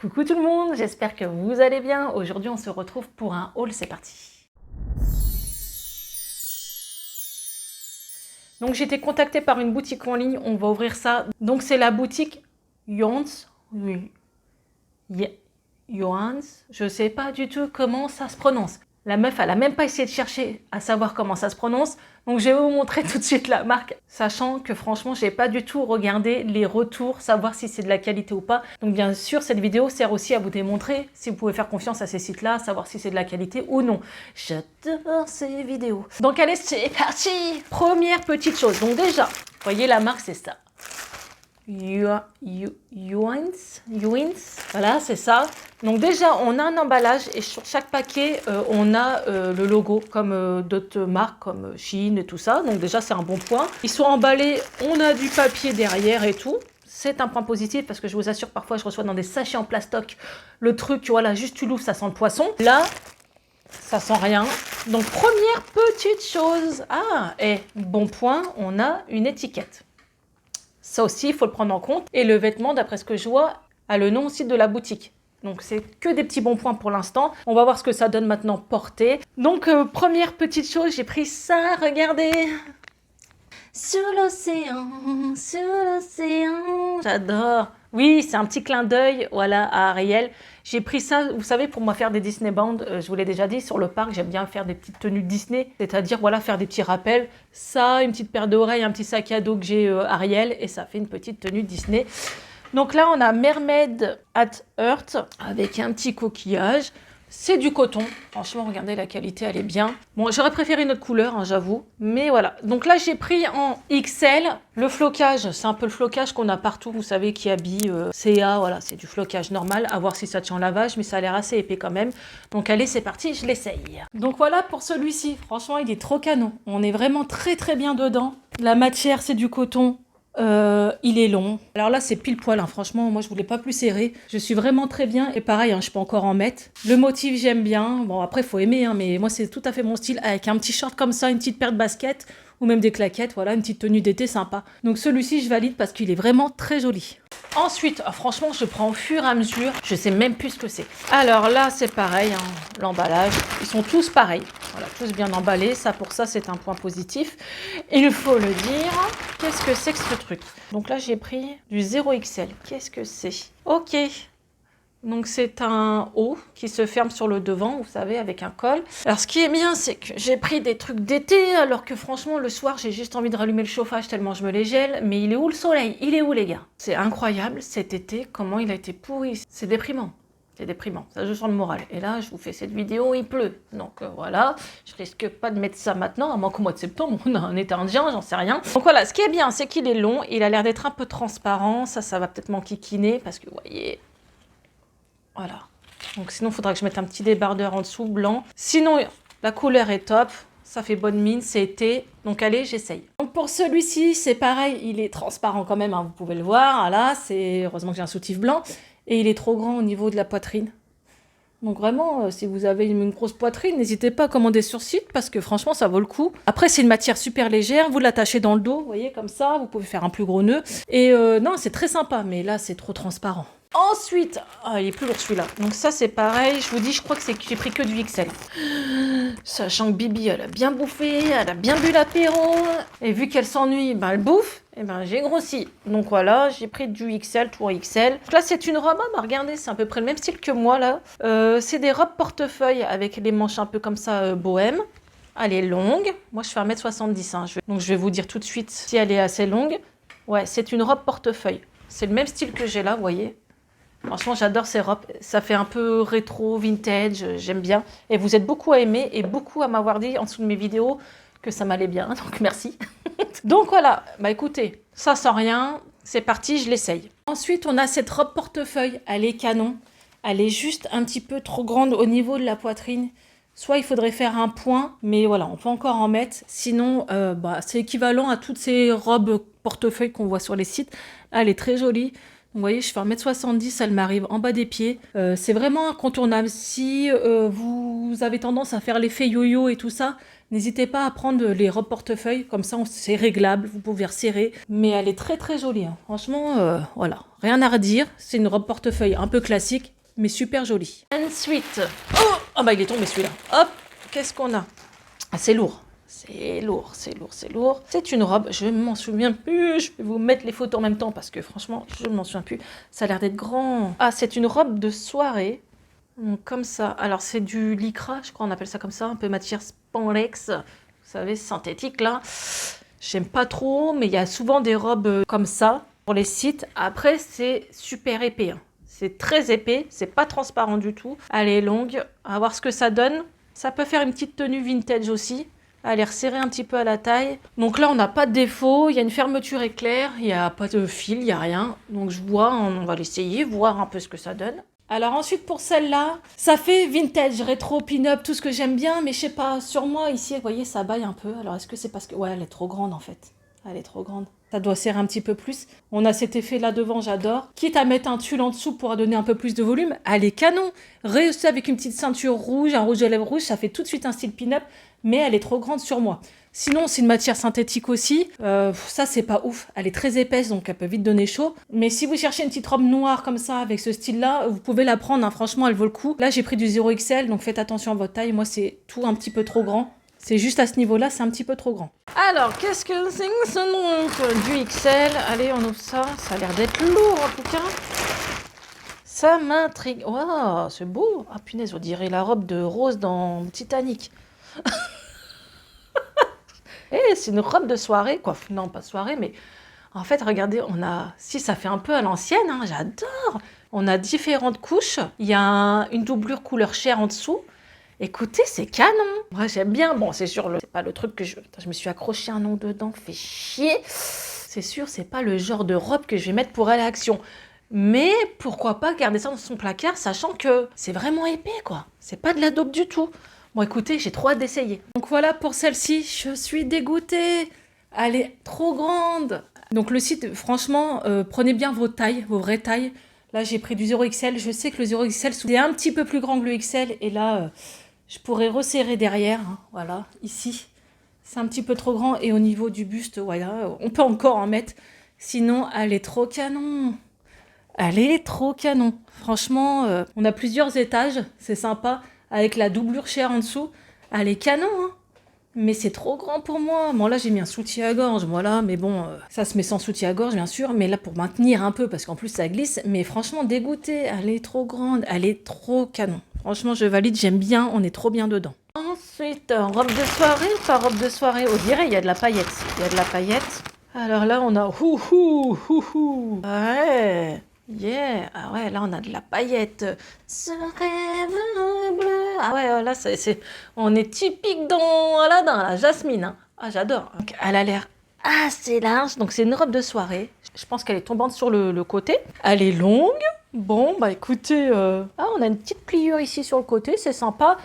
Coucou tout le monde, j'espère que vous allez bien. Aujourd'hui, on se retrouve pour un haul, c'est parti. Donc j'ai été contactée par une boutique en ligne, on va ouvrir ça. Donc c'est la boutique Youans. Oui. Youans, je ne sais pas du tout comment ça se prononce. La meuf, elle n'a même pas essayé de chercher à savoir comment ça se prononce. Donc je vais vous montrer tout de suite la marque, sachant que franchement, je n'ai pas du tout regardé les retours, savoir si c'est de la qualité ou pas. Donc bien sûr, cette vidéo sert aussi à vous démontrer si vous pouvez faire confiance à ces sites-là, savoir si c'est de la qualité ou non. J'adore ces vidéos. Donc allez, c'est parti. Première petite chose. Donc déjà, vous voyez la marque, c'est ça. Youans, voilà, c'est ça. Donc déjà, on a un emballage et sur chaque paquet, on a le logo comme d'autres marques comme Shein et tout ça. Donc déjà, c'est un bon point. Ils sont emballés, on a du papier derrière et tout. C'est un point positif parce que je vous assure, parfois, je reçois dans des sachets en plastoc le truc, voilà, juste tu l'ouvres, ça sent le poisson. Là, ça sent rien. Donc première petite chose. Ah, et bon point, on a une étiquette. Ça aussi, il faut le prendre en compte. Et le vêtement, d'après ce que je vois, a le nom aussi de la boutique. Donc, c'est que des petits bons points pour l'instant. On va voir ce que ça donne maintenant porté. Donc, première petite chose, j'ai pris ça, regardez. Sur l'océan, j'adore. Oui, c'est un petit clin d'œil, voilà, à Ariel. J'ai pris ça, vous savez, pour moi faire des Disney Bands. Je vous l'ai déjà dit, sur le parc, j'aime bien faire des petites tenues Disney. C'est-à-dire, voilà, faire des petits rappels. Ça, une petite paire d'oreilles, un petit sac à dos que j'ai Ariel. Et ça fait une petite tenue Disney. Donc là, on a Mermaid at Earth avec un petit coquillage. C'est du coton. Franchement, regardez, la qualité, elle est bien. Bon, j'aurais préféré une autre couleur, hein, j'avoue. Mais voilà. Donc là, j'ai pris en XL. Le flocage, c'est un peu le flocage qu'on a partout, vous savez, qui habille CA. Voilà, c'est du flocage normal. À voir si ça tient en lavage, mais ça a l'air assez épais quand même. Donc allez, c'est parti, je l'essaye. Donc voilà pour celui-ci. Franchement, il est trop canon. On est vraiment très très bien dedans. La matière, c'est du coton. Il est long. Alors là, c'est pile poil, hein. Franchement, moi, je voulais pas plus serré. Je suis vraiment très bien. Et pareil, hein, je peux encore en mettre. Le motif, j'aime bien. Bon, après, faut aimer, hein, mais moi, c'est tout à fait mon style. Avec un petit short comme ça, une petite paire de baskets ou même des claquettes. Voilà, une petite tenue d'été sympa. Donc celui-ci, je valide parce qu'il est vraiment très joli. Ensuite, franchement, je prends au fur et à mesure. Je sais même plus ce que c'est. Alors là, c'est pareil, hein, l'emballage. Ils sont tous pareils. Voilà, tous bien emballés. Ça, pour ça, c'est un point positif. Il faut le dire. Qu'est-ce que c'est que ce truc? Donc là, j'ai pris du 0XL. Qu'est-ce que c'est? Ok. Donc c'est un haut qui se ferme sur le devant, vous savez, avec un col. Alors ce qui est bien, c'est que j'ai pris des trucs d'été, alors que franchement, le soir, j'ai juste envie de rallumer le chauffage tellement je me les gèle. Mais il est où le soleil? Il est où, les gars? C'est incroyable, cet été, comment il a été pourri. C'est déprimant. C'est déprimant, ça joue sur le moral. Et là, je vous fais cette vidéo, il pleut. Donc voilà, je risque pas de mettre ça maintenant, à moins qu'au mois de septembre, on a un été indien, j'en sais rien. Donc voilà, ce qui est bien, c'est qu'il est long, il a l'air d'être un peu transparent. Ça va peut-être m'enquiquiner, parce que vous voyez... Voilà. Donc sinon, il faudra que je mette un petit débardeur en dessous, blanc. Sinon, la couleur est top. Ça fait bonne mine, c'est été. Donc allez, j'essaye. Donc pour celui-ci, c'est pareil. Il est transparent quand même, hein, vous pouvez le voir. Là, c'est heureusement que j'ai un soutif blanc. Et il est trop grand au niveau de la poitrine. Donc vraiment, si vous avez une grosse poitrine, n'hésitez pas à commander sur site parce que franchement, ça vaut le coup. Après, c'est une matière super légère. Vous l'attachez dans le dos, vous voyez, comme ça. Vous pouvez faire un plus gros nœud. Et non, c'est très sympa. Mais là, c'est trop transparent. Ensuite, il est plus lourd celui-là. Donc ça, c'est pareil. Je vous dis, je crois que j'ai pris que du XL. Sachant que Bibi, elle a bien bouffé, elle a bien bu l'apéro. Et vu qu'elle s'ennuie, elle bouffe. Et j'ai grossi. Donc voilà, j'ai pris du XL, tout XL. Donc là, c'est une robe. Regardez, c'est à peu près le même style que moi, là. C'est des robes portefeuille avec les manches un peu comme ça, bohème. Elle est longue. Moi, je fais 1m70. Hein. Donc je vais vous dire tout de suite si elle est assez longue. Ouais, c'est une robe portefeuille. C'est le même style que j'ai là, vous voyez. Franchement, j'adore ces robes. Ça fait un peu rétro, vintage, j'aime bien. Et vous êtes beaucoup à aimer et beaucoup à m'avoir dit en dessous de mes vidéos que ça m'allait bien. Donc, merci. Donc, voilà. Écoutez, ça sent rien. C'est parti, je l'essaye. Ensuite, on a cette robe portefeuille. Elle est canon. Elle est juste un petit peu trop grande au niveau de la poitrine. Soit il faudrait faire un point, mais voilà, on peut encore en mettre. Sinon, c'est équivalent à toutes ces robes portefeuille qu'on voit sur les sites. Elle est très jolie. Vous voyez, je fais 1m70, elle m'arrive en bas des pieds. C'est vraiment incontournable. Si vous avez tendance à faire l'effet yo-yo et tout ça, N'hésitez pas à prendre les robes portefeuille, comme ça c'est réglable, vous pouvez resserrer. Mais elle est très très jolie, hein. Franchement, voilà, rien à redire. C'est une robe portefeuille un peu classique, mais super jolie. Ensuite, oh bah il est tombé celui-là. Hop, qu'est-ce qu'on a? Ah, c'est lourd. C'est lourd, c'est lourd, c'est lourd. C'est une robe, je m'en souviens plus. Je vais vous mettre les photos en même temps parce que franchement, je m'en souviens plus. Ça a l'air d'être grand. Ah, c'est une robe de soirée. Donc, comme ça. Alors, c'est du lycra, je crois on appelle ça comme ça, un peu matière spandex. Vous savez, synthétique là. J'aime pas trop, mais il y a souvent des robes comme ça pour les sites. Après, c'est super épais, hein. C'est très épais, c'est pas transparent du tout. Elle est longue, à voir ce que ça donne. Ça peut faire une petite tenue vintage aussi. Elle est resserrée un petit peu à la taille. Donc là, on n'a pas de défaut. Il y a une fermeture éclair. Il n'y a pas de fil, il n'y a rien. Donc je vois, on va l'essayer, voir un peu ce que ça donne. Alors ensuite, pour celle-là, ça fait vintage, rétro, pin-up, tout ce que j'aime bien. Mais je sais pas, sur moi, ici, vous voyez, ça baille un peu. Alors est-ce que c'est parce que... Ouais, elle est trop grande en fait. Elle est trop grande. Ça doit serrer un petit peu plus. On a cet effet là devant, j'adore. Quitte à mettre un tulle en dessous pour donner un peu plus de volume, elle est canon. Réussi avec une petite ceinture rouge, un rouge à lèvres rouge, ça fait tout de suite un style pin-up, mais elle est trop grande sur moi. Sinon, c'est une matière synthétique aussi. Ça, c'est pas ouf. Elle est très épaisse, donc elle peut vite donner chaud. Mais si vous cherchez une petite robe noire comme ça, avec ce style-là, vous pouvez la prendre, hein. Franchement, elle vaut le coup. Là, j'ai pris du 0XL, donc faites attention à votre taille. Moi, c'est tout un petit peu trop grand. C'est juste à ce niveau-là, c'est un petit peu trop grand. Alors, qu'est-ce que c'est que ce nom du XL? Allez, on ouvre ça. Ça a l'air d'être lourd, en tout cas. Ça m'intrigue. Waouh, c'est beau. Ah, punaise, on dirait la robe de Rose dans Titanic. Eh, c'est une robe de soirée, quoi. Non, pas soirée, mais en fait, regardez, on a... Si, ça fait un peu à l'ancienne, hein, j'adore. On a différentes couches. Il y a une doublure couleur chair en dessous. Écoutez, c'est canon. Moi, j'aime bien. Bon, c'est sûr, c'est pas le truc que je... Attends, je me suis accroché un nom dedans, fait chier. C'est sûr, c'est pas le genre de robe que je vais mettre pour aller à l'action. Mais pourquoi pas garder ça dans son placard, sachant que c'est vraiment épais, quoi. C'est pas de la dope du tout. Bon, écoutez, j'ai trop hâte d'essayer. Donc voilà pour celle-ci, je suis dégoûtée. Elle est trop grande. Donc le site, franchement, prenez bien vos tailles, vos vraies tailles. Là, j'ai pris du 0XL. Je sais que le 0XL, c'est un petit peu plus grand que le XL. Et là, je pourrais resserrer derrière. Hein, voilà, ici. C'est un petit peu trop grand. Et au niveau du buste, voilà, on peut encore en mettre. Sinon, elle est trop canon. Elle est trop canon. Franchement, on a plusieurs étages. C'est sympa. Avec la doublure chair en dessous. Elle est canon, hein. Mais c'est trop grand pour moi. Bon, là, j'ai mis un soutien-gorge, voilà. Mais bon, ça se met sans soutien-gorge, bien sûr. Mais là, pour maintenir un peu, parce qu'en plus, ça glisse. Mais franchement, dégoûtée. Elle est trop grande. Elle est trop canon. Franchement, je valide. J'aime bien. On est trop bien dedans. Ensuite, robe de soirée. Pas robe de soirée. On dirait, il y a de la paillette. Il y a de la paillette. Alors là, on a... Ouais. Yeah, ah ouais, là on a de la paillette. Ce rêve bleu. Ah ouais, là on est typique dans Aladdin, la Jasmine, hein. Ah j'adore. Donc, elle a l'air assez large, donc c'est une robe de soirée. Je pense qu'elle est tombante sur le côté. Elle est longue. Bon, bah écoutez, ah on a une petite pliure ici sur le côté, c'est sympa.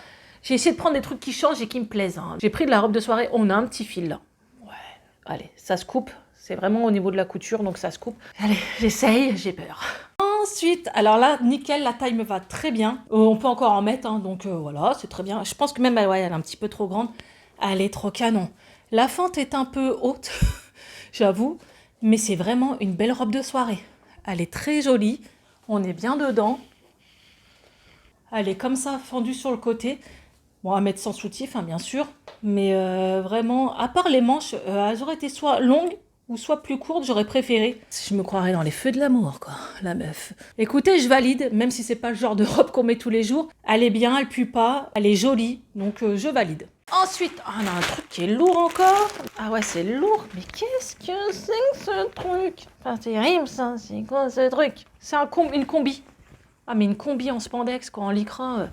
J'ai essayé de prendre des trucs qui changent et qui me plaisent, hein. J'ai pris de la robe de soirée, on a un petit fil là. Ouais, allez, ça se coupe. C'est vraiment au niveau de la couture, donc ça se coupe. Allez, j'essaye, j'ai peur. Ensuite, alors là, nickel, la taille me va très bien. On peut encore en mettre, hein, donc voilà, c'est très bien. Je pense que même, ouais, elle est un petit peu trop grande. Elle est trop canon. La fente est un peu haute, j'avoue, mais c'est vraiment une belle robe de soirée. Elle est très jolie, on est bien dedans. Elle est comme ça, fendue sur le côté. Bon, à mettre sans soutif, hein, bien sûr. Mais vraiment, à part les manches, elles auraient été soit longues, ou soit plus courte, j'aurais préféré. Je me croirais dans les feux de l'amour, quoi, la meuf. Écoutez, je valide, même si c'est pas le genre de robe qu'on met tous les jours. Elle est bien, elle pue pas, elle est jolie, donc je valide. Ensuite, on a un truc qui est lourd encore. Ah ouais, c'est lourd, mais qu'est-ce que c'est que ce truc? Enfin, c'est terrible, ça, c'est quoi ce truc? C'est une combi. Ah, mais une combi en spandex, quoi, en lycra.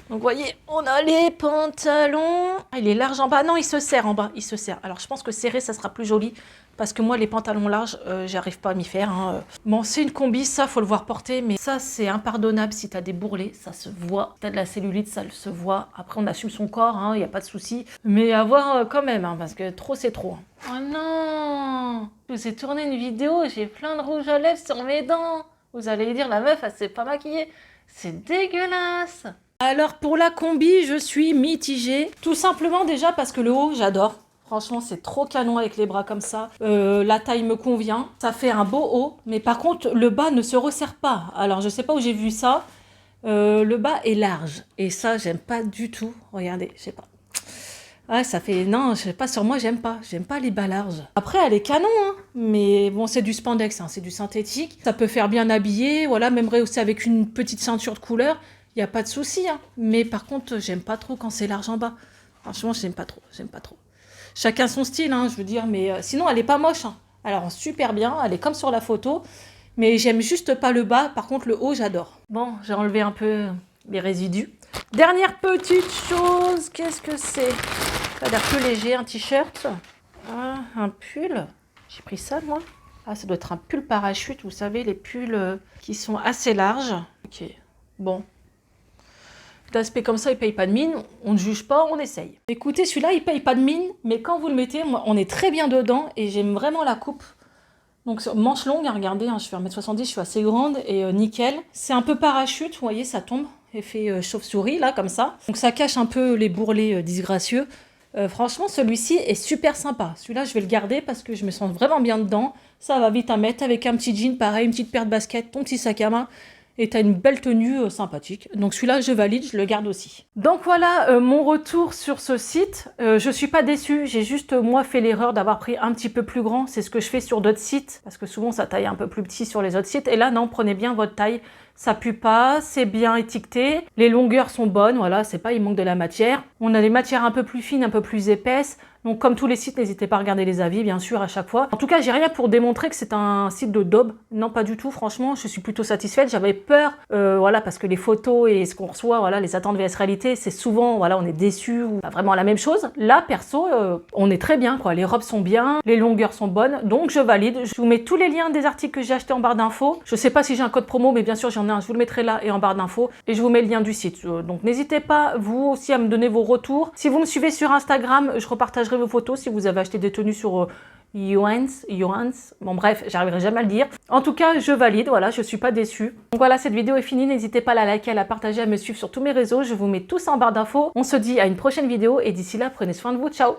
Donc, vous voyez, on a les pantalons. Ah, il est large en bas. Non, il se serre en bas. Il se serre. Alors, je pense que serré, ça sera plus joli. Parce que moi, les pantalons larges, j'arrive pas à m'y faire, hein. Bon, c'est une combi, ça, faut le voir porter. Mais ça, c'est impardonnable si t'as des bourrelets. Ça se voit. T'as de la cellulite, ça se voit. Après, on assume son corps, hein. Il n'y a pas de souci. Mais à voir quand même, hein, parce que trop, c'est trop. Oh non! Je vous ai tourné une vidéo, j'ai plein de rouge à lèvres sur mes dents. Vous allez dire, la meuf, elle s'est pas maquillée. C'est dégueulasse. Alors pour la combi, je suis mitigée. Tout simplement déjà parce que le haut, j'adore. Franchement, c'est trop canon avec les bras comme ça. La taille me convient. Ça fait un beau haut. Mais par contre, le bas ne se resserre pas. Alors, je sais pas où j'ai vu ça. Le bas est large. Et ça, j'aime pas du tout. Regardez, je sais pas. Ouais, ça fait... Non, je sais pas, sur moi, j'aime pas. J'aime pas les bas larges. Après, elle est canon, hein. Mais bon, c'est du spandex, hein, c'est du synthétique. Ça peut faire bien habillé. Voilà, même aussi avec une petite ceinture de couleur. Il n'y a pas de souci. Hein. Mais par contre, j'aime pas trop quand c'est large en bas. Franchement, j'aime pas trop. J'aime pas trop. Chacun son style, hein, je veux dire. Mais sinon, elle est pas moche. Hein. Elle rend super bien. Elle est comme sur la photo. Mais j'aime juste pas le bas. Par contre, le haut, j'adore. Bon, j'ai enlevé un peu les résidus. Dernière petite chose. Qu'est-ce que c'est? Ça a l'air plus léger, un t-shirt. Ah, un pull. J'ai pris ça, moi. Ah, ça doit être un pull parachute. Vous savez, les pulls qui sont assez larges. Ok, bon. D'aspect comme ça, il paye pas de mine. On ne juge pas, on essaye. Écoutez, celui-là, il paye pas de mine. Mais quand vous le mettez, on est très bien dedans. Et j'aime vraiment la coupe. Donc, manche longue, hein, regardez, hein, je fais 1m70, je suis assez grande. Et nickel. C'est un peu parachute, vous voyez, ça tombe. Effet chauve-souris, là, comme ça. Donc, ça cache un peu les bourrelets disgracieux. Franchement, celui-ci est super sympa. Celui-là, je vais le garder parce que je me sens vraiment bien dedans. Ça va vite à mettre avec un petit jean, pareil, une petite paire de baskets, ton petit sac à main. Et tu as une belle tenue sympathique. Donc celui-là, je valide, je le garde aussi. Donc voilà mon retour sur ce site. Je suis pas déçue. J'ai juste, moi, fait l'erreur d'avoir pris un petit peu plus grand. C'est ce que je fais sur d'autres sites. Parce que souvent, ça taille un peu plus petit sur les autres sites. Et là, non, prenez bien votre taille. Ça pue pas, c'est bien étiqueté. Les longueurs sont bonnes, voilà, c'est pas, il manque de la matière. On a des matières un peu plus fines, un peu plus épaisses. Donc comme tous les sites, n'hésitez pas à regarder les avis, bien sûr, à chaque fois. En tout cas, j'ai rien pour démontrer que c'est un site de daube. Non, pas du tout, franchement, je suis plutôt satisfaite. J'avais peur, voilà, parce que les photos et ce qu'on reçoit, voilà, les attentes vs réalité, c'est souvent, voilà, on est déçu ou pas vraiment la même chose. Là, perso, on est très bien, quoi. Les robes sont bien, les longueurs sont bonnes, donc je valide. Je vous mets tous les liens des articles que j'ai achetés en barre d'infos. Je sais pas si j'ai un code promo, mais bien sûr, j'en ai un, je vous le mettrai là et en barre d'infos. Et je vous mets le lien du site. Donc n'hésitez pas, vous aussi, à me donner vos retours. Si vous me suivez sur Instagram, je repartagerai vos photos si vous avez acheté des tenues sur Johans. Bon bref, j'arriverai jamais à le dire. En tout cas, je valide, voilà, je suis pas déçue. Donc voilà, cette vidéo est finie. N'hésitez pas à la liker, à la partager, à me suivre sur tous mes réseaux. Je vous mets tout ça en barre d'infos. On se dit à une prochaine vidéo et d'ici là, prenez soin de vous. Ciao!